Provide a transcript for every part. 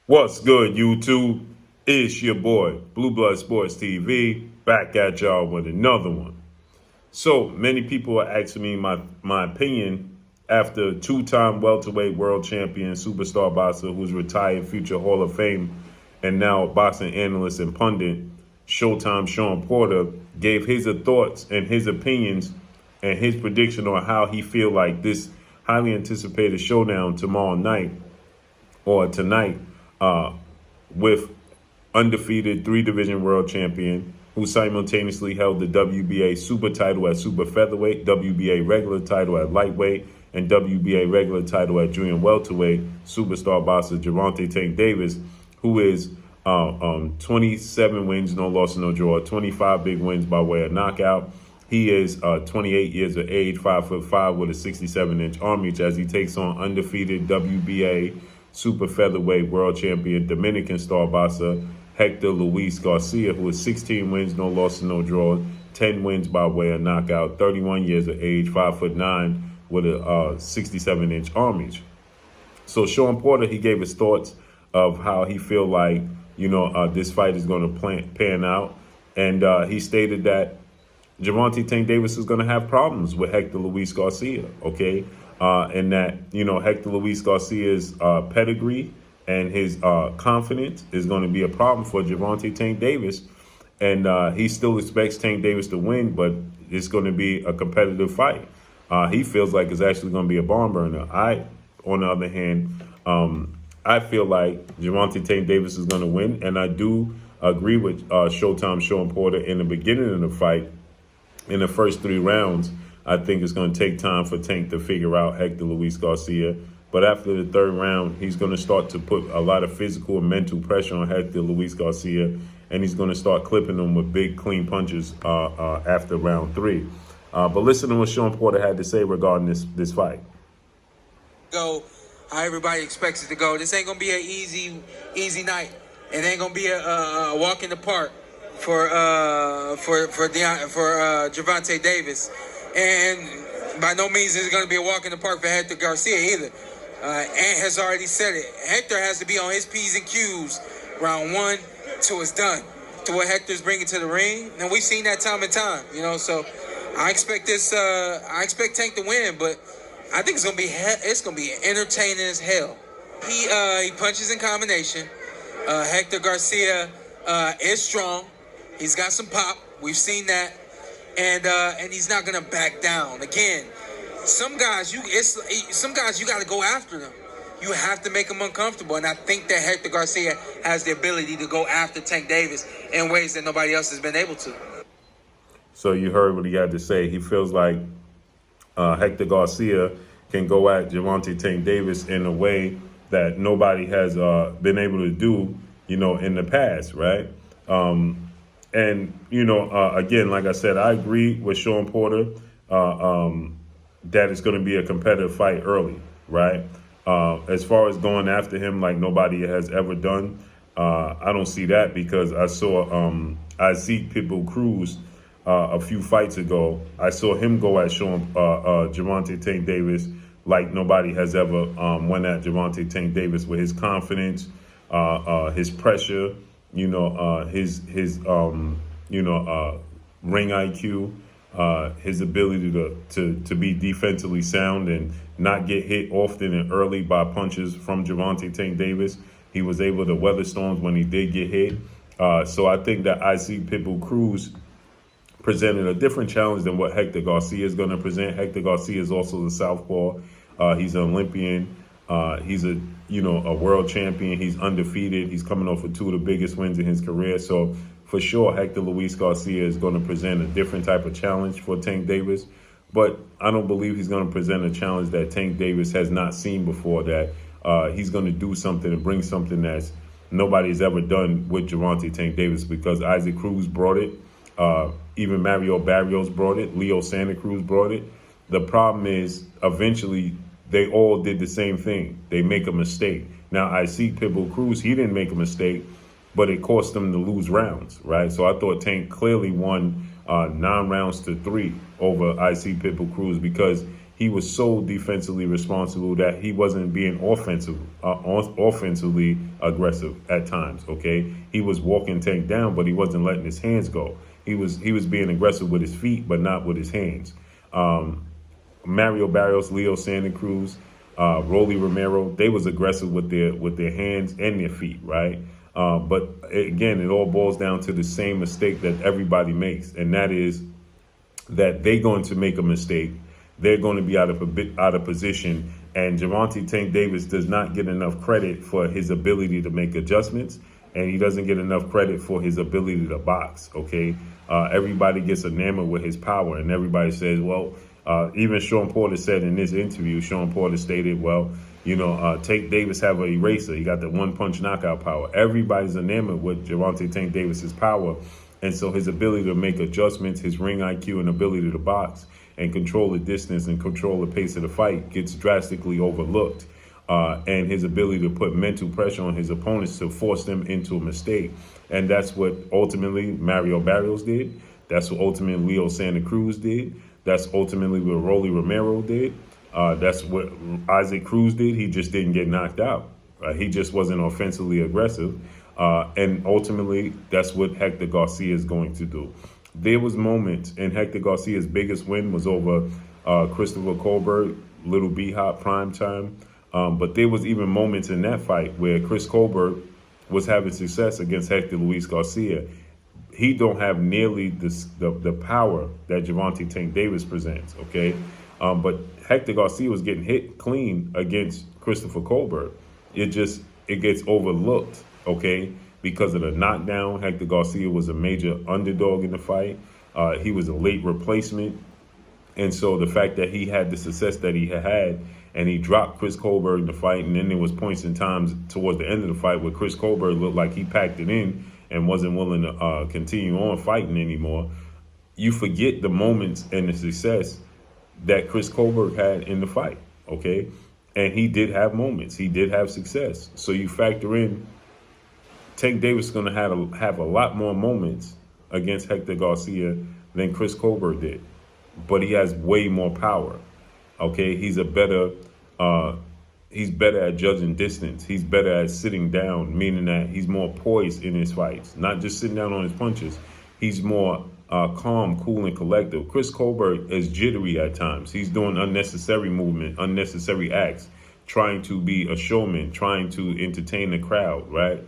What's good, YouTube? It's your boy, Blue Blood Sports TV, back at y'all with another one. So, many people are asking me my opinion after two-time welterweight world champion, superstar boxer who's retired, future Hall of Fame, and now boxing analyst and pundit, Showtime Shawn Porter, gave his thoughts and his opinions and his prediction on how he feel like this highly anticipated showdown tomorrow night or tonight with undefeated three-division world champion who simultaneously held the WBA super title at super featherweight, WBA regular title at lightweight, and WBA regular title at junior welterweight, superstar boxer Gervonta Tank Davis, who is 27 wins, no loss, no draw, 25 big wins by way of knockout. He is 28 years of age, 5'5", with a 67-inch arm reach as he takes on undefeated WBA super featherweight world champion Dominican star boxer Hector Garcia, who is 16 wins, no losses, no draws, 10 wins by way of knockout, 31 years of age, 5'9", with a 67-inch arm reach. So Shawn Porter, he gave his thoughts of how he feel like, this fight is going to pan out. And he stated that Gervonta Tank Davis is going to have problems with Hector Garcia, okay? And that, Hector Garcia's pedigree and his confidence is going to be a problem for Gervonta Tank Davis. And he still expects Tank Davis to win, but it's going to be a competitive fight. He feels like it's actually going to be a barn burner. On the other hand, I feel like Gervonta Tank Davis is going to win. And I do agree with Showtime Shawn Porter in the beginning of the fight. In the first 3 rounds, I think it's going to take time for Tank to figure out Hector Garcia. But after the 3rd round, he's going to start to put a lot of physical and mental pressure on Hector Garcia, and he's going to start clipping him with big, clean punches after round 3. But listen to what Shawn Porter had to say regarding this fight. Go how everybody expects it to go. This ain't going to be an easy night. It ain't going to be a walk in the park for Gervonta Davis, and by no means is it going to be a walk in the park for Hector Garcia either. Ant has already said it. Hector has to be on his P's and Q's round 1 till it's done, to what Hector's bringing to the ring, and we've seen that time and time. So I expect Tank to win, but I think it's gonna be entertaining as hell. He punches in combination. Hector Garcia is strong. He's got some pop. We've seen that, and he's not gonna back down. Again, some guys you got to go after them. You have to make them uncomfortable, and I think that Hector Garcia has the ability to go after Tank Davis in ways that nobody else has been able to. So you heard what he had to say. He feels like Hector Garcia can go at Gervonta Tank Davis in a way that nobody has been able to do, in the past, right? And, again, like I said, I agree with Shawn Porter that it's going to be a competitive fight early, right? As far as going after him like nobody has ever done, I don't see that, because I saw Isaac Pitbull Cruz a few fights ago. I saw him go at Gervonta Tank Davis like nobody has ever went at Gervonta Tank Davis, with his confidence, his pressure, his ring IQ, his ability to be defensively sound and not get hit often and early by punches from Gervonta Tank Davis. He was able to weather storms when he did get hit. So I think that Isaac Pitbull Cruz presented a different challenge than what Hector Garcia is going to present. Hector Garcia is also the southpaw. He's an Olympian. He's a world champion. He's undefeated. He's coming off of 2 of the biggest wins in his career. So for sure, Hector Garcia is going to present a different type of challenge for Tank Davis. But I don't believe he's going to present a challenge that Tank Davis has not seen before, that he's going to do something and bring something that nobody's ever done with Gervonta Tank Davis, because Isaac Cruz brought it. Even Mario Barrios brought it. Leo Santa Cruz brought it. The problem is, eventually, they all did the same thing. They make a mistake. Now, Isaac Pitbull Cruz, he didn't make a mistake, but it cost them to lose rounds, right? So I thought Tank clearly won 9 rounds to 3 over Isaac Pitbull Cruz, because he was so defensively responsible that he wasn't being offensively aggressive at times. Okay, he was walking Tank down, but he wasn't letting his hands go. He was being aggressive with his feet, but not with his hands. Mario Barrios, Leo Santa Cruz, Rolly Romero, they was aggressive with their hands and their feet, right? But again, it all boils down to the same mistake that everybody makes, and that is that they're going to make a mistake. They're going to be out of position, and Gervonta Tank Davis does not get enough credit for his ability to make adjustments, and he doesn't get enough credit for his ability to box. Okay, everybody gets enamored with his power, and everybody says, well, even Shawn Porter said in this interview, Shawn Porter stated, well, Tank Davis have an eraser. He got the one-punch knockout power. Everybody's enamored with Gervonta Tank Davis's power, and so his ability to make adjustments, his ring IQ and ability to box and control the distance and control the pace of the fight gets drastically overlooked. And his ability to put mental pressure on his opponents to force them into a mistake. And that's what ultimately Mario Barrios did. That's what ultimately Leo Santa Cruz did. That's ultimately what Rolly Romero did. That's what Isaac Cruz did. He just didn't get knocked out. He just wasn't offensively aggressive. And ultimately, that's what Hector Garcia is going to do. There was moments, and Hector Garcia's biggest win was over Christopher Colbert, Little B-Hop prime time. But there was even moments in that fight where Chris Colbert was having success against Hector Luis Garcia. He don't have nearly the power that Gervonta Tank Davis presents, okay? But Hector Garcia was getting hit clean against Christopher Colbert. It gets overlooked, okay? Because of the knockdown, Hector Garcia was a major underdog in the fight. He was a late replacement. And so the fact that he had the success that he had, and he dropped Chris Colbert in the fight, and then there was points in times towards the end of the fight where Chris Colbert looked like he packed it in and wasn't willing to continue on fighting anymore. You forget the moments and the success that Chris Colbert had in the fight, okay? And he did have moments. He did have success. So you factor in Tank Davis is going to have a lot more moments against Hector Garcia than Chris Colbert did. But he has way more power, okay? He's better at judging distance. He's better at sitting down, meaning that he's more poised in his fights, not just sitting down on his punches. He's more calm, cool, and collective. Chris Colbert is jittery at times. He's doing unnecessary movement, unnecessary acts, trying to be a showman, trying to entertain the crowd, right?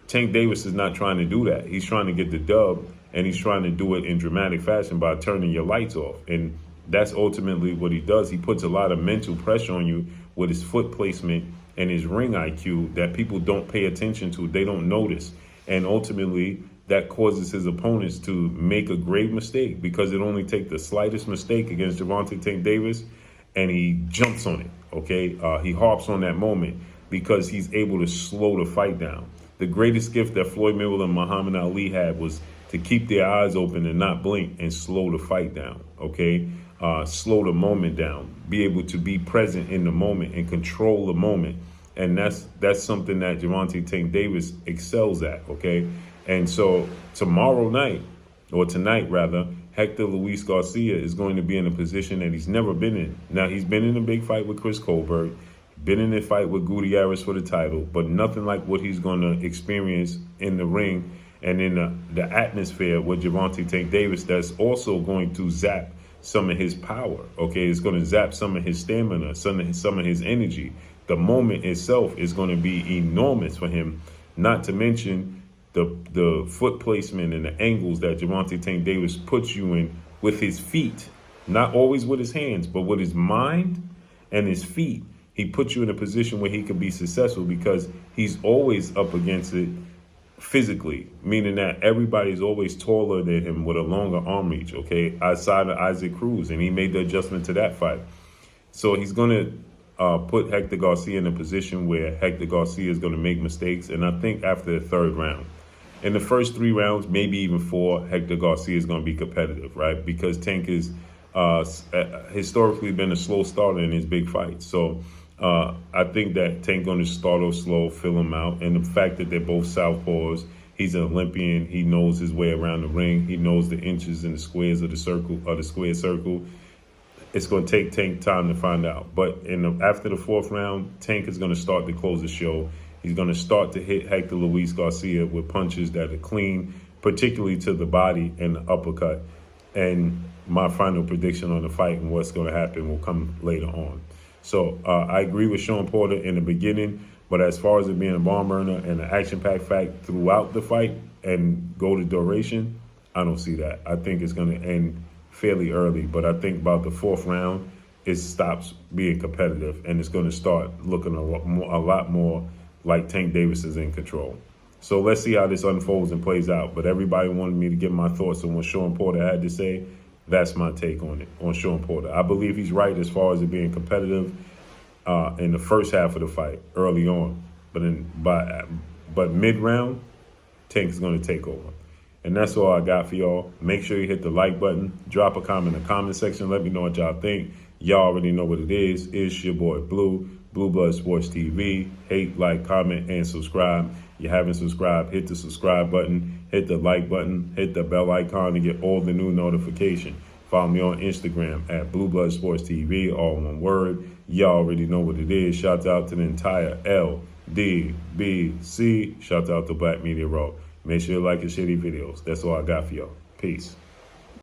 Tank Davis is not trying to do that. He's trying to get the dub, and he's trying to do it in dramatic fashion by turning your lights off. And that's ultimately what he does. He puts a lot of mental pressure on you with his foot placement and his ring IQ that people don't pay attention to. They don't notice. And ultimately, that causes his opponents to make a grave mistake, because it only takes the slightest mistake against Gervonta Tank Davis and he jumps on it, okay? He harps on that moment because he's able to slow the fight down. The greatest gift that Floyd Mayweather and Muhammad Ali had was to keep their eyes open and not blink and slow the fight down, okay? Slow the moment down, be able to be present in the moment and control the moment. And that's something that Gervonta Tank Davis excels at, okay? And so tomorrow night, or tonight rather, Hector Luis Garcia is going to be in a position that he's never been in. Now, he's been in a big fight with Chris Colbert, been in a fight with Gutierrez for the title, but nothing like what he's going to experience in the ring and in the atmosphere with Gervonta Tank Davis. That's also going to zap some of his power, okay? It's going to zap some of his stamina, some of his energy. The moment itself is going to be enormous for him, not to mention the foot placement and the angles that Gervonta Tank Davis puts you in with his feet, not always with his hands, but with his mind and his feet. He puts you in a position where he could be successful because he's always up against it physically, meaning that everybody's always taller than him with a longer arm reach, okay, outside of Isaac Cruz, and he made the adjustment to that fight. So he's going to put Hector Garcia in a position where Hector Garcia is going to make mistakes, and I think after the third round. In the first 3 rounds, maybe even 4, Hector Garcia is going to be competitive, right? Because Tank is historically been a slow starter in his big fights. So I think that Tank going to start off slow, fill him out. And the fact that they're both southpaws, he's an Olympian. He knows his way around the ring. He knows the inches and the squares of the circle, or the square circle. It's going to take Tank time to find out. But after the 4th round, Tank is going to start to close the show. He's going to start to hit Hector Luis Garcia with punches that are clean, particularly to the body and the uppercut. And my final prediction on the fight and what's going to happen will come later on. So I agree with Shawn Porter in the beginning, but as far as it being a barn burner and an action-packed fight throughout the fight and go to duration, I don't see that. I think it's going to end fairly early, but I think about the 4th round, it stops being competitive and it's going to start looking a lot more like Tank Davis is in control. So let's see how this unfolds and plays out. But everybody wanted me to give my thoughts on what Shawn Porter had to say. That's my take on it, on Shawn Porter. I believe he's right as far as it being competitive in the first half of the fight, early on. But mid-round, Tank is going to take over. And that's all I got for y'all. Make sure you hit the like button. Drop a comment in the comment section. Let me know what y'all think. Y'all already know what it is. It's your boy Blue, Blue Blood Sports TV. Hate, like, comment, and subscribe. You haven't subscribed, hit the subscribe button, hit the like button, hit the bell icon to get all the new notifications. Follow me on Instagram at Blue Blood Sports TV, all one word. Y'all already know what it is. Shout out to the entire LDBC. Shout out to Black Media Raw. Make sure you like and share these videos. That's all I got for y'all. Peace.